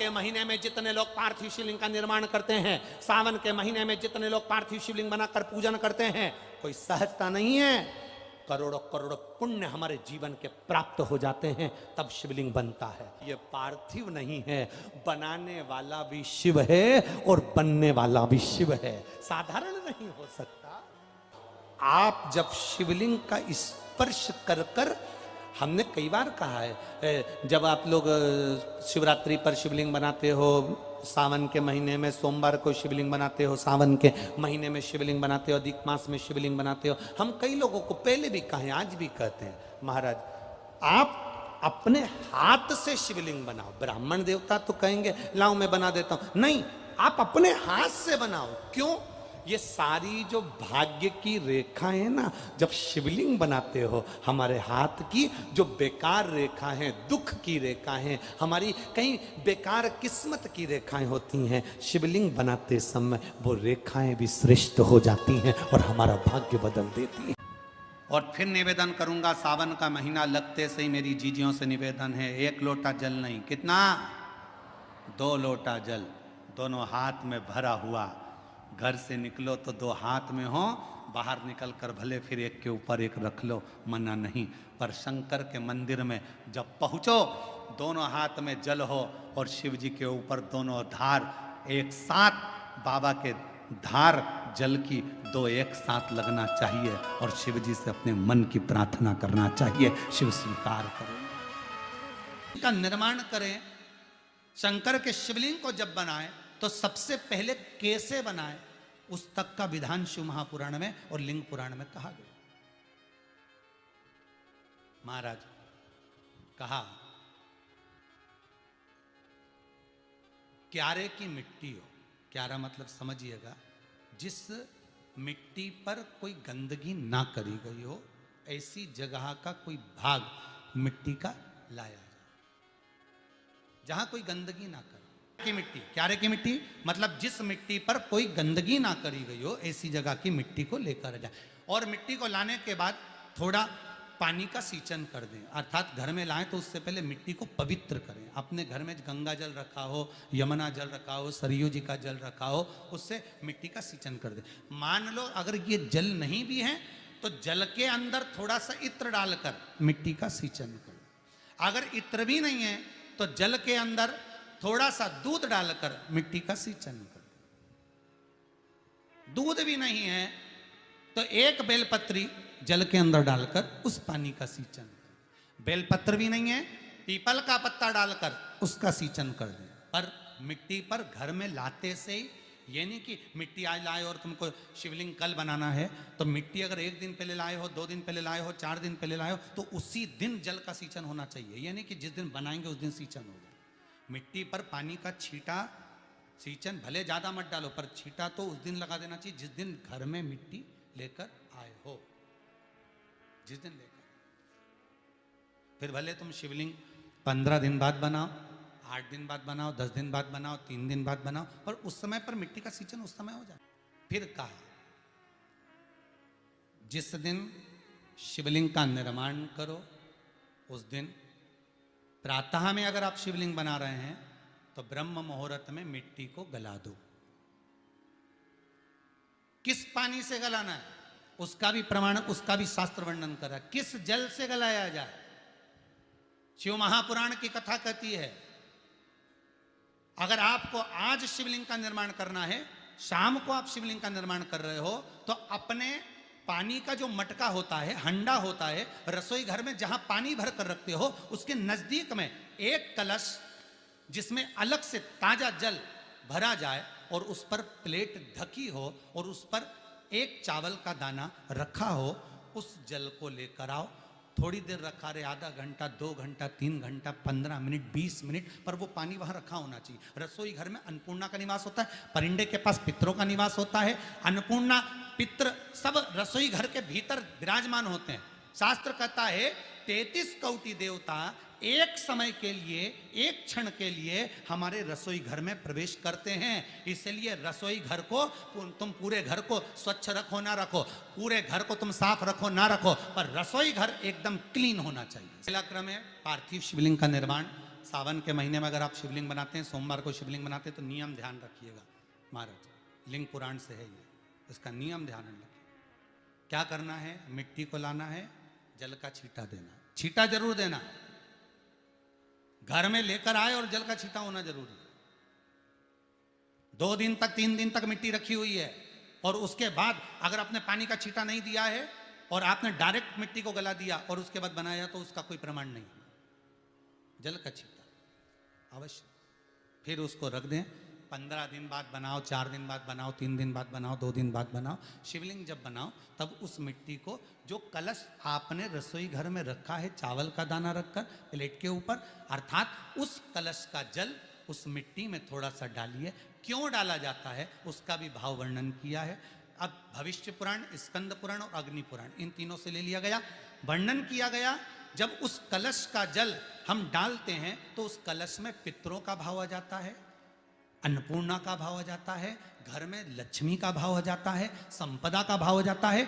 के महीने में जितने लोग पार्थिव शिवलिंग का निर्माण करते हैं, सावन के महीने में जितने लोग पार्थिव शिवलिंग बनाकर पूजन करते हैं, कोई सहजता नहीं है। करोड़ों करोड़ों पुण्य हमारे जीवन के प्राप्त हो जाते हैं, तब शिवलिंग बनता है। ये पार्थिव नहीं है, बनाने वाला भी शिव है और बनने वाला भी शिव है, साधारण नहीं हो सकता। आप जब शिवलिंग का स्पर्श कर कर, हमने कई बार कहा है, जब आप लोग शिवरात्रि पर शिवलिंग बनाते हो, सावन के महीने में सोमवार को शिवलिंग बनाते हो, सावन के महीने में शिवलिंग बनाते हो, अधिक मास में शिवलिंग बनाते हो, हम कई लोगों को पहले भी कहे, आज भी कहते हैं, महाराज आप अपने हाथ से शिवलिंग बनाओ। ब्राह्मण देवता तो कहेंगे लाओ मैं बना देता हूं, नहीं, आप अपने हाथ से बनाओ। क्यों? ये सारी जो भाग्य की रेखाएं ना, जब शिवलिंग बनाते हो, हमारे हाथ की जो बेकार रेखा है, दुख की रेखा है, हमारी कहीं बेकार किस्मत की रेखाएं होती हैं, शिवलिंग बनाते समय वो रेखाएं भी श्रेष्ठ हो जाती हैं और हमारा भाग्य बदल देती हैं। और फिर निवेदन करूंगा, सावन का महीना लगते से ही मेरी जीजियों से निवेदन है, 1 लोटा जल नहीं, कितना? 2 लोटा जल, दोनों हाथ में भरा हुआ। घर से निकलो तो 2 हाथ में हो, बाहर निकल कर भले फिर एक के ऊपर एक रख लो, मना नहीं, पर शंकर के मंदिर में जब पहुंचो, दोनों हाथ में जल हो और शिव जी के ऊपर दोनों धार एक साथ, बाबा के धार जल की 2 एक साथ लगना चाहिए और शिव जी से अपने मन की प्रार्थना करना चाहिए, शिव स्वीकार करें। का निर्माण करें। शंकर के शिवलिंग को जब बनाए तो सबसे पहले कैसे बनाए, उस तक का विधान शिव महापुराण में और लिंग पुराण में कहा गया। महाराज कहा, क्यारे की मिट्टी हो, क्यारा मतलब समझिएगा, जिस मिट्टी पर कोई गंदगी ना करी गई हो, ऐसी जगह का कोई भाग मिट्टी का लाया जाए, जहां कोई गंदगी ना करे। की मिट्टी, क्यारे की मिट्टी मतलब जिस मिट्टी पर कोई गंदगी ना करी गई हो, ऐसी जगह की मिट्टी को लेकर जाए। और मिट्टी को लाने के बाद थोड़ा पानी का सींचन कर दें, अर्थात घर में लाएं तो उससे पहले मिट्टी को पवित्र करें। अपने घर में गंगा जल रखा हो, यमुना जल रखा हो, सरयू जी का जल रखा हो, उससे मिट्टी का सींचन कर दें। मान लो अगर ये जल नहीं भी है तो जल के अंदर थोड़ा सा इत्र डालकर मिट्टी का सींचन करें। अगर इत्र भी नहीं है तो जल के अंदर थोड़ा सा दूध डालकर मिट्टी का सींचन कर। दूध भी नहीं है तो एक बेलपत्री जल के अंदर डालकर उस पानी का सींचन कर। बेलपत्र भी नहीं है, पीपल का पत्ता डालकर उसका सींचन कर दें। पर मिट्टी पर घर में लाते से ही, ये नहीं कि मिट्टी आज लाए और तुमको शिवलिंग कल बनाना है, तो मिट्टी अगर 1 दिन पहले लाए हो, 2 दिन पहले लाए हो, 4 दिन पहले लाए हो, तो उसी दिन जल का सींचन होना चाहिए। ये नहीं कि जिस दिन बनाएंगे उस दिन सींचन होगा। मिट्टी पर पानी का छींटा, सींचन भले ज्यादा मत डालो, पर छींटा तो उस दिन लगा देना चाहिए जिस दिन घर में मिट्टी लेकर आए हो, जिस दिन लेकर। फिर भले तुम शिवलिंग 15 दिन बाद बनाओ, 8 दिन बाद बनाओ, 10 दिन बाद बनाओ, 3 दिन बाद बनाओ, पर उस समय पर मिट्टी का सींचन उस समय हो जाए। फिर कहा, जिस दिन शिवलिंग का निर्माण करो उस दिन प्रातः में अगर आप शिवलिंग बना रहे हैं तो ब्रह्म मुहूर्त में मिट्टी को गला दो। किस पानी से गलाना है उसका भी प्रमाण, उसका भी शास्त्र वर्णन करा। किस जल से गलाया जाए, शिव महापुराण की कथा कहती है, अगर आपको आज शिवलिंग का निर्माण करना है, शाम को आप शिवलिंग का निर्माण कर रहे हो, तो अपने पानी का जो मटका होता है, हंडा होता है, रसोई घर में जहां पानी भर कर रखते हो, उसके नजदीक में एक कलश जिसमें अलग से ताजा जल भरा जाए और उस पर प्लेट ढकी हो और उस पर एक चावल का दाना रखा हो, उस जल को लेकर आओ। थोड़ी देर रखा रहे, आधा घंटा, 2 घंटा, 3 घंटा, 15 मिनट, 20 मिनट, पर वो पानी वहां रखा होना चाहिए। रसोई घर में अन्नपूर्णा का निवास होता है, परिंदे के पास पितरों का निवास होता है, अन्नपूर्णा पित्र सब रसोई घर के भीतर विराजमान होते हैं। शास्त्र कहता है 33 कोटि देवता एक समय के लिए, एक क्षण के लिए हमारे रसोई घर में प्रवेश करते हैं। इसलिए रसोई घर को तुम पूरे घर को स्वच्छ रखो ना रखो, पूरे घर को तुम साफ रखो ना रखो, पर रसोई घर एकदम क्लीन होना चाहिए। पहला क्रम है पार्थिव शिवलिंग का निर्माण, सावन के महीने में अगर आप शिवलिंग बनाते हैं, सोमवार को शिवलिंग बनाते हैं, तो नियम ध्यान रखिएगा महाराज, लिंग पुराण से है ये, इसका नियम ध्यान रखिए। क्या करना है, मिट्टी को लाना है, जल का छींटा देना, छींटा जरूर देना, घर में लेकर आए और जल का छींटा होना जरूरी है। 2 दिन तक 3 दिन तक मिट्टी रखी हुई है और उसके बाद अगर आपने पानी का छींटा नहीं दिया है और आपने डायरेक्ट मिट्टी को गला दिया और उसके बाद बनाया, तो उसका कोई प्रमाण नहीं। जल का छींटा अवश्य, फिर उसको रख दें। 15 दिन बाद बनाओ, 4 दिन बाद बनाओ, 3 दिन बाद बनाओ, 2 दिन बाद बनाओ। शिवलिंग जब बनाओ तब उस मिट्टी को, जो कलश आपने रसोई घर में रखा है चावल का दाना रखकर प्लेट के ऊपर, अर्थात उस कलश का जल उस मिट्टी में थोड़ा सा डालिए। क्यों डाला जाता है उसका भी भाव वर्णन किया है। अब भविष्य पुराण, स्कंद पुराण और अग्नि पुराण, इन तीनों से ले लिया गया। वर्णन किया गया, जब उस कलश का जल हम डालते हैं तो उस कलश में पितरों का भाव आ जाता है, अन्नपूर्णा का भाव आ जाता है, घर में लक्ष्मी का भाव आ जाता है, संपदा का भाव आ जाता है।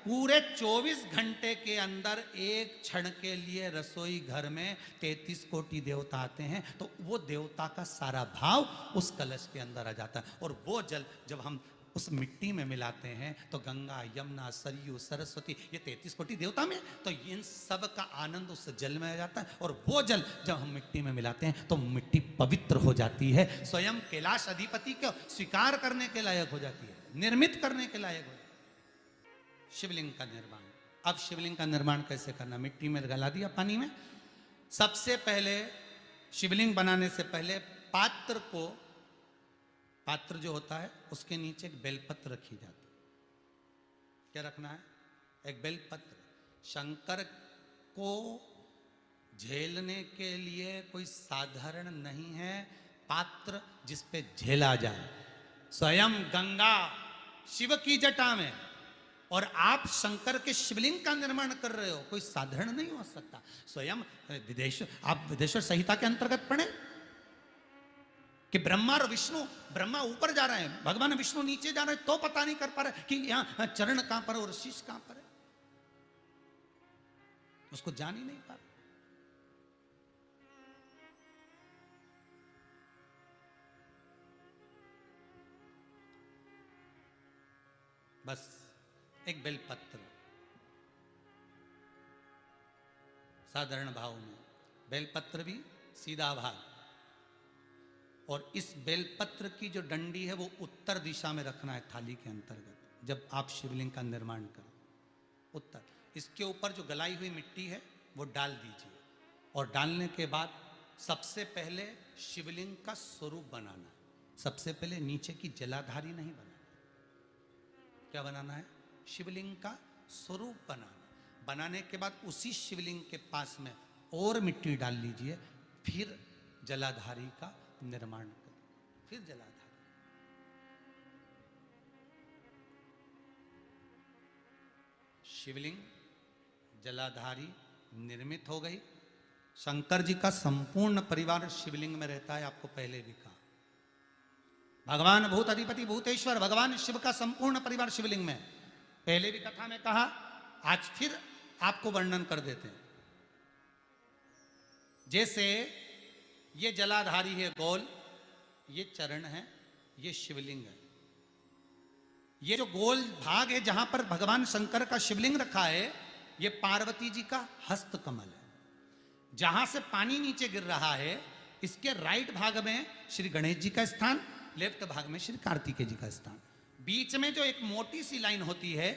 पूरे 24 घंटे के अंदर एक क्षण के लिए रसोई घर में 33 कोटि देवता आते हैं, तो वो देवता का सारा भाव उस कलश के अंदर आ जाता है। और वो जल जब हम उस मिट्टी में मिलाते हैं तो गंगा, यमुना, सरयू, सरस्वती, ये 33 कोटि देवता में, तो इन सब का आनंद उस जल में आ जाता है। और वो जल जब हम मिट्टी में मिलाते हैं तो मिट्टी पवित्र हो जाती है, स्वयं कैलाश अधिपति को स्वीकार करने के लायक हो जाती है, निर्मित करने के लायक हो जाती है। शिवलिंग का निर्माण, अब शिवलिंग का निर्माण कैसे करना, मिट्टी में गला दिया पानी में। सबसे पहले शिवलिंग बनाने से पहले पात्र जो होता है उसके नीचे एक बेलपत्र रखी जाती है। क्या रखना है, एक बेलपत्र। शंकर को झेलने के लिए कोई साधारण नहीं है पात्र जिस पे झेला जाए। स्वयं गंगा शिव की जटा में, और आप शंकर के शिवलिंग का निर्माण कर रहे हो, कोई साधारण नहीं हो सकता। स्वयं आप विदेश्वर संहिता के अंतर्गत पढ़े कि ब्रह्मा और विष्णु, ब्रह्मा ऊपर जा रहे हैं, भगवान विष्णु नीचे जा रहे हैं, तो पता नहीं कर पा रहे कि यहां चरण कहां पर और शीश कहां पर है, उसको जान ही नहीं पा रहे। बस एक बेलपत्र साधारण भाव में, बेलपत्र भी सीधा भाग, और इस बेलपत्र की जो डंडी है वो उत्तर दिशा में रखना है थाली के अंतर्गत। जब आप शिवलिंग का निर्माण करें, उत्तर, इसके ऊपर जो गलाई हुई मिट्टी है वो डाल दीजिए, और डालने के बाद सबसे पहले शिवलिंग का स्वरूप बनाना है। सबसे पहले नीचे की जलाधारी नहीं बनाना, क्या बनाना है, शिवलिंग का स्वरूप बनाना। बनाने के बाद उसी शिवलिंग के पास में और मिट्टी डाल लीजिए, फिर जलाधारी का निर्माण करें, फिर जलाधारी। शिवलिंग जलाधारी निर्मित हो गई। शंकर जी का संपूर्ण परिवार शिवलिंग में रहता है, आपको पहले भी कहा। भगवान भूत अधिपति भूतेश्वर भगवान शिव का संपूर्ण परिवार शिवलिंग में, पहले भी कथा में कहा, आज फिर आपको वर्णन कर देते हैं। जैसे ये जलाधारी है गोल, ये चरण है, ये शिवलिंग है। ये जो गोल भाग है जहां पर भगवान शंकर का शिवलिंग रखा है, ये पार्वती जी का हस्त कमल है। जहां से पानी नीचे गिर रहा है, इसके राइट भाग में श्री गणेश जी का स्थान, लेफ्ट भाग में श्री कार्तिकेय जी का स्थान। बीच में जो एक मोटी सी लाइन होती है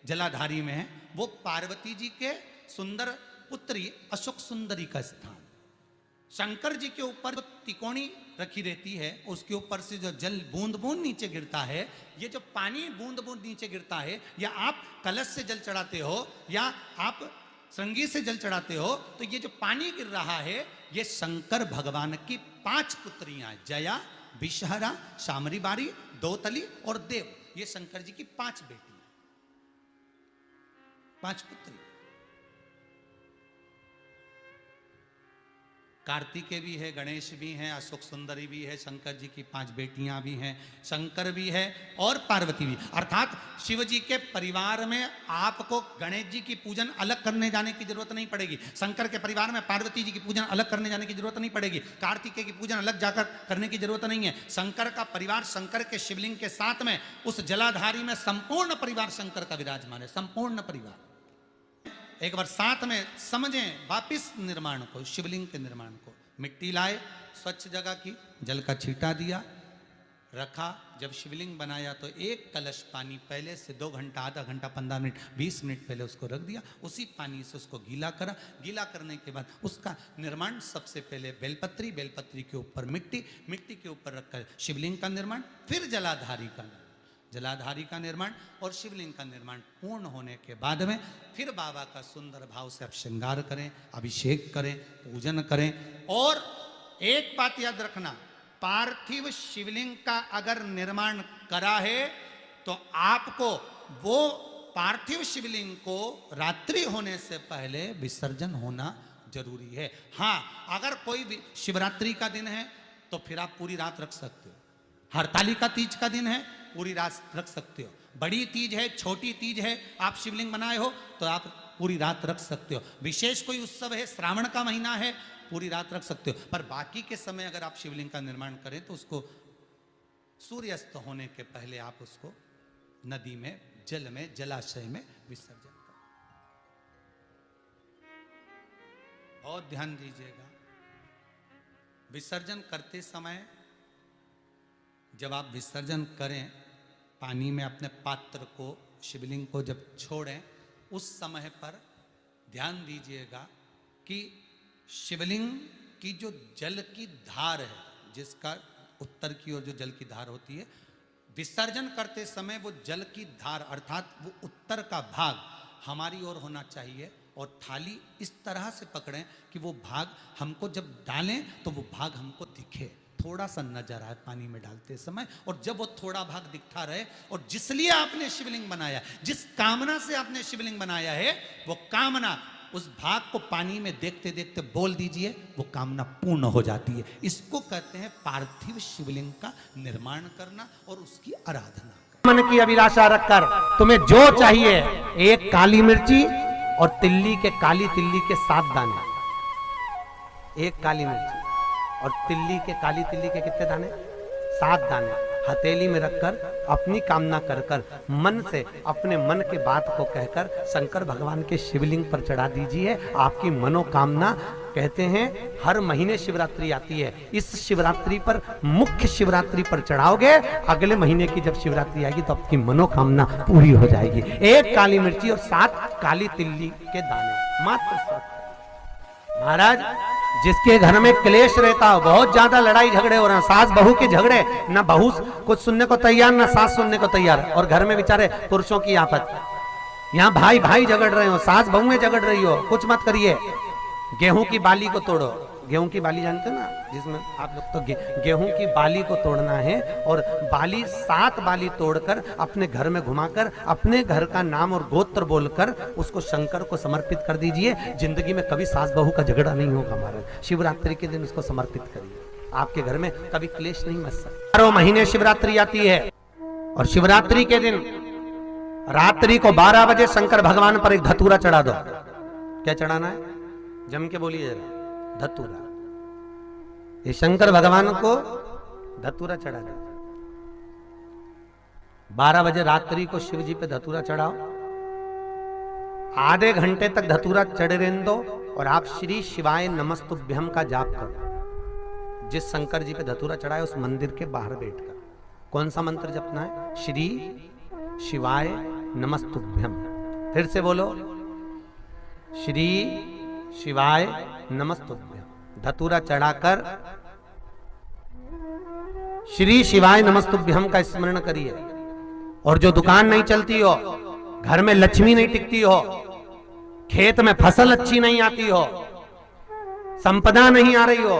जलाधारी में, वो पार्वती जी के सुंदर पुत्री अशोक सुंदरी का स्थान। शंकर जी के ऊपर जो तिकोनी रखी रहती है, उसके ऊपर से जो जल बूंद बूंद नीचे गिरता है, ये जो पानी बूंद बूंद नीचे गिरता है, या आप कलश से जल चढ़ाते हो या आप संगीत से जल चढ़ाते हो, तो ये जो पानी गिर रहा है, ये शंकर भगवान की 5 पुत्रियां, जया, विषहरा, शामरी बारी, दोतली और देव, ये शंकर जी की 5 बेटियां, 5 पुत्री। कार्तिकेय भी है, गणेश भी हैं, अशोक सुंदरी भी है, शंकर जी की 5 बेटियां भी हैं, शंकर भी है और पार्वती भी। अर्थात शिव जी के परिवार में आपको गणेश जी की पूजन अलग करने जाने की जरूरत नहीं पड़ेगी, शंकर के परिवार में पार्वती जी की पूजन अलग करने जाने की जरूरत नहीं पड़ेगी, कार्तिकेय की पूजन अलग जाकर करने की जरूरत नहीं है। शंकर का परिवार शंकर के शिवलिंग के साथ में उस जलाधारी में संपूर्ण परिवार शंकर का विराजमान है, संपूर्ण परिवार। एक बार साथ में समझें वापिस निर्माण को, शिवलिंग के निर्माण को। मिट्टी लाए, स्वच्छ जगह की, जल का छींटा दिया, रखा। जब शिवलिंग बनाया तो एक कलश पानी पहले से 2 घंटा, आधा घंटा, 15 मिनट, 20 मिनट पहले उसको रख दिया। उसी पानी से उसको गीला करा। गीला करने के बाद उसका निर्माण सबसे पहले बेलपत्री, बेलपत्री के ऊपर मिट्टी, मिट्टी के ऊपर रखकर शिवलिंग का निर्माण, फिर जलाधारी का निर्माण, जलाधारी का निर्माण और शिवलिंग का निर्माण पूर्ण होने के बाद में फिर बाबा का सुंदर भाव से आप श्रृंगार करें, अभिषेक करें, पूजन करें। और एक बात याद रखना, पार्थिव शिवलिंग का अगर निर्माण करा है तो आपको वो पार्थिव शिवलिंग को रात्रि होने से पहले विसर्जन होना जरूरी है। हाँ, अगर कोई शिवरात्रि का दिन है तो फिर आप पूरी रात रख सकते हो। हरतालिका तीज का दिन है, पूरी रात रख सकते हो। बड़ी तीज है, छोटी तीज है, आप शिवलिंग बनाए हो तो आप पूरी रात रख सकते हो। विशेष कोई उत्सव है, श्रावण का महीना है, पूरी रात रख सकते हो। पर बाकी के समय अगर आप शिवलिंग का निर्माण करें तो उसको सूर्यास्त होने के पहले आप उसको नदी में, जल में, जलाशय में विसर्जन करें। बहुत ध्यान दीजिएगा, विसर्जन करते समय जब आप विसर्जन करें, पानी में अपने पात्र को, शिवलिंग को जब छोड़ें, उस समय पर ध्यान दीजिएगा कि शिवलिंग की जो जल की धार है, जिसका उत्तर की ओर जो जल की धार होती है, विसर्जन करते समय वो जल की धार अर्थात वो उत्तर का भाग हमारी ओर होना चाहिए और थाली इस तरह से पकड़ें कि वो भाग हमको जब डालें तो वो भाग हमको दिखे, थोड़ा सा नजर आए पानी में डालते समय। और जब वो थोड़ा भाग दिखता रहे, और जिसलिए आपने शिवलिंग बनाया, जिस कामना से आपने शिवलिंग बनाया है, वो कामना उस भाग को पानी में देखते देखते बोल दीजिए, वो कामना पूर्ण हो जाती है। इसको कहते हैं पार्थिव शिवलिंग का निर्माण करना और उसकी आराधना करना। मन की अभिलाषा रखकर तुम्हें जो चाहिए, एक काली मिर्ची और तिल्ली के, काली तिल्ली के 7 दाने, एक काली मिर्ची और तिल्ली के, काली तिल्ली के कितने दाने? 7 दाने हथेली में रखकर अपनी कामना कर कर मन से अपने मन के बात को कहकर शंकर भगवान के शिवलिंग पर चढ़ा दीजिए। आपकी मनोकामना, कहते हैं हर महीने शिवरात्रि आती है, इस शिवरात्रि पर, मुख्य शिवरात्रि पर चढ़ाओगे, अगले महीने की जब शिवरात्रि आएगी तो आपकी मनोकामना पूरी हो जाएगी। एक काली मिर्ची और 7 काली तिल्ली के दाने, मात्र 7। महाराज, जिसके घर में क्लेश रहता हो, बहुत ज्यादा लड़ाई झगड़े हो रहे हैं, सास बहू के झगड़े, ना बहू कुछ सुनने को तैयार ना सास सुनने को तैयार, और घर में बेचारे पुरुषों की आफत, यहाँ भाई भाई झगड़ रहे हो, सास बहू में झगड़ रही हो, कुछ मत करिए। गेहूं की बाली को तोड़ो, गेहूं की बाली जानते हो ना, जिसमें आप लोग तो गेहूं की बाली को तोड़ना है, और बाली 7 बाली तोड़कर अपने घर में घुमाकर अपने घर का नाम और गोत्र बोलकर उसको शंकर को समर्पित कर दीजिए। जिंदगी में कभी सास बहू का झगड़ा नहीं होगा। महाराज, शिवरात्रि के दिन उसको समर्पित करिए, आपके घर में कभी क्लेश नहीं मच सकता। 12 महीने शिवरात्रि आती है, और शिवरात्रि के दिन रात्रि को 12 बजे शंकर भगवान पर एक धतूरा चढ़ा दो। क्या चढ़ाना है? जम के बोलिए जरा, धतूरा। ये शंकर भगवान को धतूरा चढ़ा दो। 12 बजे रात्रि को शिव जी पे धतूरा चढ़ाओ, आधे घंटे तक धतूरा चढ़े रहने दो, और आप श्री शिवाय नमस्तुभ्यम का जाप करो। जिस शंकर जी पे धतूरा चढ़ाए उस मंदिर के बाहर बैठकर कौन सा मंत्र जपना है? श्री शिवाय नमस्तुभ्यम। फिर से बोलो, श्री शिवाय नमस्तुभ्यम। धतूरा चढ़ाकर श्री शिवाय नमस्तुभ्यम का स्मरण करिए। और जो दुकान नहीं चलती हो, घर में लक्ष्मी नहीं टिकती हो, खेत में फसल अच्छी नहीं आती हो, संपदा नहीं आ रही हो,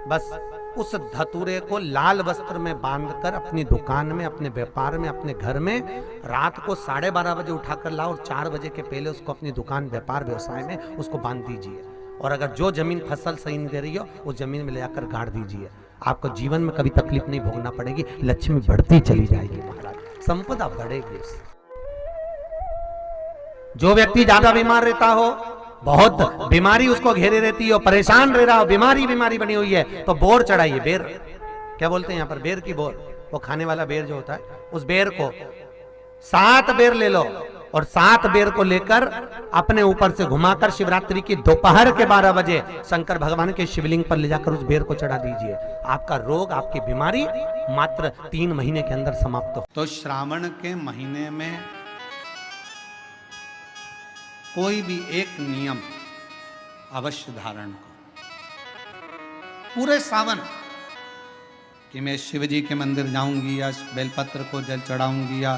बस उस धतूरे को लाल वस्त्र में बांधकर अपनी दुकान में, अपने व्यापार में, अपने घर में रात को 12:30 बजे उठाकर लाओ, और 4 बजे के पहले उसको अपनी दुकान, व्यापार, व्यवसाय में उसको बांध दीजिए। और अगर जो जमीन फसल सही नहीं दे रही हो उस जमीन में ले जाकर गाड़ दीजिए, आपको जीवन में कभी तकलीफ नहीं भोगना पड़ेगी, लक्ष्मी बढ़ती चली जाएगी महाराज, संपदा बढ़ेगी। जो व्यक्ति ज्यादा बीमार रहता हो, बहुत बीमारी उसको घेरे रहती हो, परेशान रह रहा हो, बीमारी बनी हुई है, तो बोर चढ़ाइए। बेर क्या बोलते हैं यहाँ पर, बेर की बोर, वो खाने वाला बेर जो होता है, उस बेर को 7 बेर ले लो और 7 बेर को लेकर अपने ऊपर से घुमाकर शिवरात्रि की दोपहर के 12 बजे शंकर भगवान के शिवलिंग पर ले जाकर उस बेर को चढ़ा दीजिए। आपका रोग, आपकी बीमारी मात्र 3 महीने के अंदर समाप्त हो। तो श्रावण के महीने में कोई भी एक नियम अवश्य धारण करो पूरे सावन, कि मैं शिव जी के मंदिर जाऊंगी या बेलपत्र को जल चढ़ाऊंगी या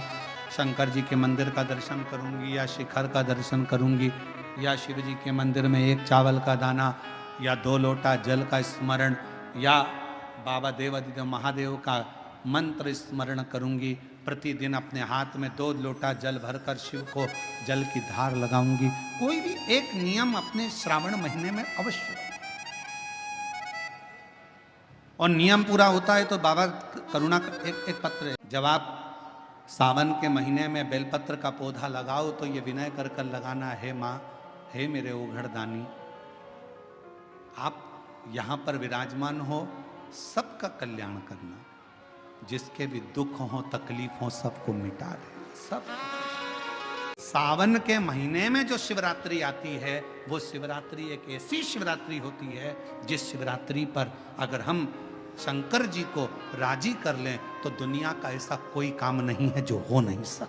शंकर जी के मंदिर का दर्शन करूंगी या शिखर का दर्शन करूंगी या शिव जी के मंदिर में 1 चावल का दाना या 2 लोटा जल का स्मरण या बाबा देवादिदेव महादेव का मंत्र स्मरण करूंगी। प्रतिदिन अपने हाथ में 2 लोटा जल भरकर शिव को जल की धार लगाऊंगी। कोई भी एक नियम अपने श्रावण महीने में अवश्य, और नियम पूरा होता है तो बाबा करुणा एक पत्र है, जब आप सावन के महीने में बेलपत्र का पौधा लगाओ तो ये विनय कर कर लगाना, हे माँ, हे मेरे ओघड़दानी, आप यहाँ पर विराजमान हो, सबका कल्याण करना, जिसके भी दुख हो तकलीफ हो सबको मिटा देना। सब सावन के महीने में जो शिवरात्रि आती है वो शिवरात्रि एक ऐसी शिवरात्रि होती है जिस शिवरात्रि पर अगर हम शंकर जी को राजी कर लें तो दुनिया का ऐसा कोई काम नहीं है जो हो नहीं सकता।